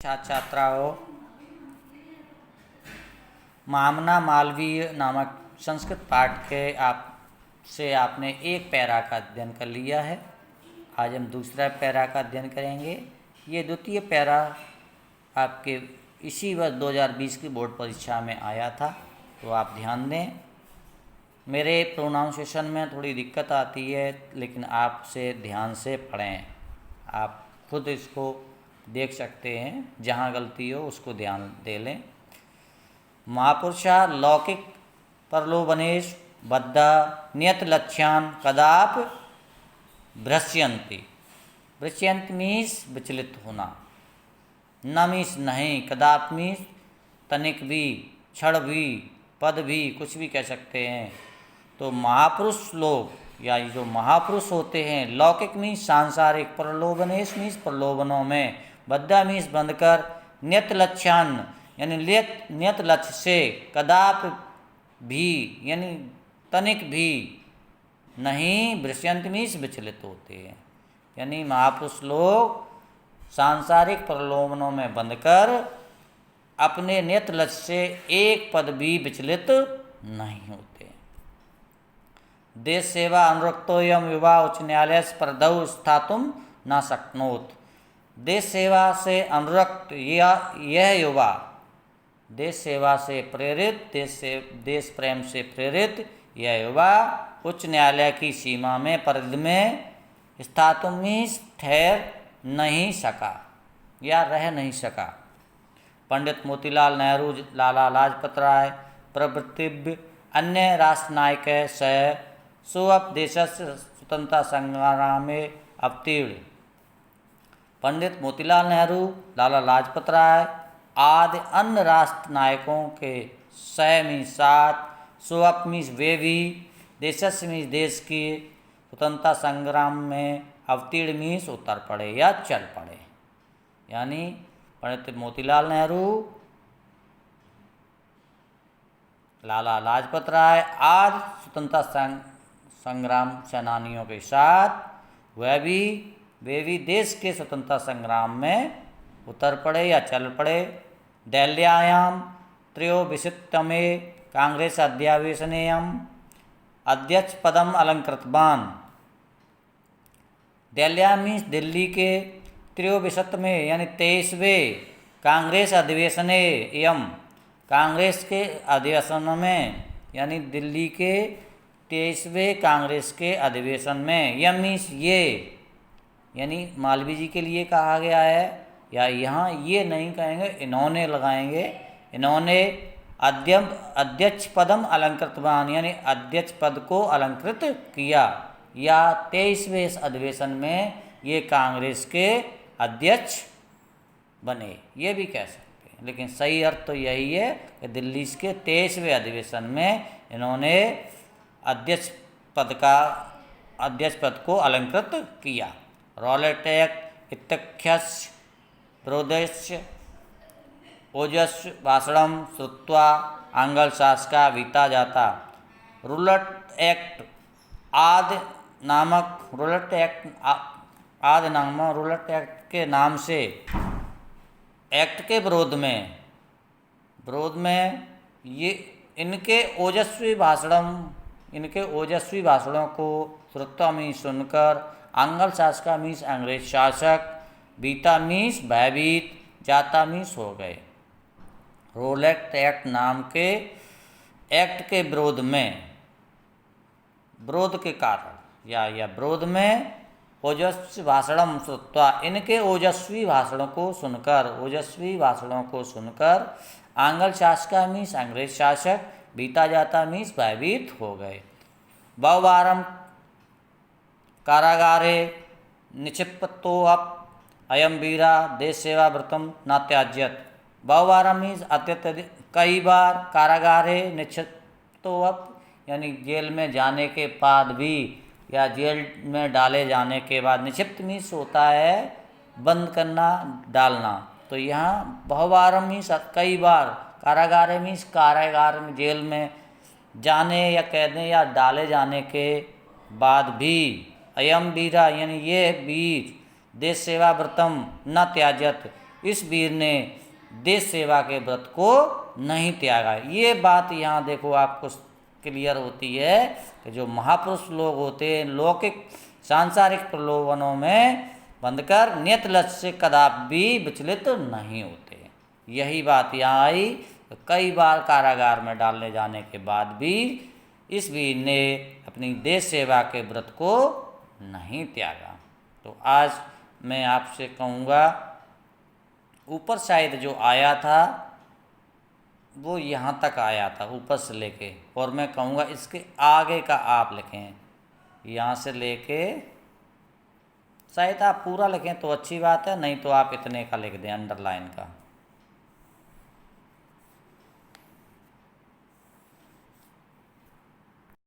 छात्राओं, मामना मालवीय नामक संस्कृत पाठ के आपने एक पैरा का अध्ययन कर लिया है। आज हम दूसरा पैरा का अध्ययन करेंगे। ये द्वितीय पैरा आपके इसी वर्ष 2020 की बोर्ड परीक्षा में आया था, तो आप ध्यान दें। मेरे प्रोनाउंसिएशन में थोड़ी दिक्कत आती है, लेकिन आप से ध्यान से पढ़ें। आप खुद इसको देख सकते हैं, जहाँ गलती हो उसको ध्यान दे लें। महापुरुषा लौकिक प्रलोभनेश बद्धा नियत लक्ष्यान कदाप भ्रश्यन्ति। भ्रश्यन्ति मीन्स विचलित होना, न मीन्स नहीं, कदाप मीन्स तनिक भी, क्षण भी, पद भी, कुछ भी कह सकते हैं। तो महापुरुष लोग या जो महापुरुष होते हैं, लौकिक मीन्स सांसारिक, प्रलोभनेश मीन्स प्रलोभनों में, बद्धा मीन्स बंधकर, नियत लक्ष्यान यानी नियत लक्ष्य से, कदाप भी यानी तनिक भी नहीं, भ्रश्यन्ति मीन्स विचलित होते हैं। यानी महापुरुष लोग सांसारिक प्रलोभनों में बंधकर अपने नियत लक्ष्य से एक पद भी विचलित नहीं होते। देश सेवा अनुरक्तोयम युवा उच्च न्यायालय स्पर्धौ स्थातुम न शक्नोत। देश सेवा से अनुरक्त यह युवा, देश सेवा से प्रेरित, देश प्रेम से प्रेरित यह युवा उच्च न्यायालय की सीमा में, परिधि में स्थातुम मीन्स ठहर नहीं सका या रह नहीं सका। पंडित मोतीलाल नेहरू, लाला लाजपत राय प्रभृति अन्य राष्ट्रनायक सह स्वदेशस्य स्वतंत्रता संग्राम में अवतीर्ण। पंडित मोतीलाल नेहरू, लाला लाजपत राय आदि अन्य राष्ट्र नायकों के सह मीन्स साथ, स्वप मीन्स वे भी, देशस्य मीन्स देश की स्वतंत्रता संग्राम में अवतीर्ण मीन्स उतर पड़े या चल पड़े। यानी पंडित मोतीलाल नेहरू, लाला लाजपत राय आदि स्वतंत्रता संग्राम सेनानियों के साथ वे भी देश के स्वतंत्रता संग्राम में उतर पड़े या चल पड़े। दिल्ल्यायां त्रयोविंशतितमे कांग्रेस अधिवेशनेयं अध्यक्ष पदम अलंकृतवान्। दिल्ल्या मीन्स दिल्ली के, त्रयोविंशतिवें यानी 23वें कांग्रेस अधिवेशने एवं कांग्रेस के अधिवेशन में, यानी दिल्ली के 23वें कांग्रेस के अधिवेशन में, यह मीन्स ये यानी मालवीय जी के लिए कहा गया है, या यहाँ ये नहीं कहेंगे, इन्होंने लगाएंगे। इन्होंने अध्यक्ष पदम अलंकृतवान यानी अध्यक्ष पद को अलंकृत किया, या 23वें अधिवेशन में ये कांग्रेस के अध्यक्ष बने, ये भी कह सकते हैं। लेकिन सही अर्थ तो यही है कि दिल्ली के 23वें अधिवेशन में इन्होंने अध्यक्ष पद को अलंकृत किया। रॉलेट एक्ट इत्यख्यस्य विरोधस्य ओजस्व भाषणम श्रुत्वा आंग्ल शासका वीता जाता। रूलेट एक्ट आदि नामक रूलेट एक्ट के नाम से, एक्ट के विरोध में ये इनके ओजस्वी भाषणों को श्रुत्वा में सुनकर, आंग्ल शासका मीन्स अंग्रेज शासक, बीता मीन्स भयभीत, जाता मीन्स हो गए। रोलेट एक्ट नाम के एक्ट के विरोध के कारण या विरोध में ओजस्वी भाषणम श्रुत्वा, इनके ओजस्वी भाषणों को सुनकर, आंग्ल शासका मीन्स अंग्रेज शासक, बीता जाता मीन्स भयभीत हो गए। बहुवारम कारागारे निक्षिप्तो अयम वीरा देश सेवा व्रतम न त्याज्यत। बहुवारम मीन्स अत्यधिक, कई बार, कारागारे निक्षिप्तो यानी जेल में जाने के बाद भी, या जेल में डाले जाने के बाद, निक्षिप्त मीन्स होता है बंद करना, डालना। तो यहाँ बहुवारम मीन्स कई बार, कारागारे मीन्स कारागार में, जेल में जाने या कैदे या डाले जाने के बाद भी, अयम वीरा यानी ये वीर, देश सेवा व्रतम न त्याजत, इस वीर ने देश सेवा के व्रत को नहीं त्यागा। ये बात यहाँ देखो आपको क्लियर होती है कि जो महापुरुष लोग होते हैं लौकिक सांसारिक प्रलोभनों में बंधकर नियत लक्ष्य से कदापि विचलित नहीं होते। यही बात यहाँ आई। कई बार कारागार में डालने जाने के बाद भी इस वीर ने अपनी देश सेवा के व्रत को नहीं त्यागा। तो आज मैं आपसे कहूँगा, ऊपर शायद जो आया था वो यहाँ तक आया था ऊपर से लेके, और मैं कहूँगा इसके आगे का आप लिखें, यहाँ से लेके शायद आप पूरा लिखें तो अच्छी बात है, नहीं तो आप इतने का लिख दें अंडरलाइन का।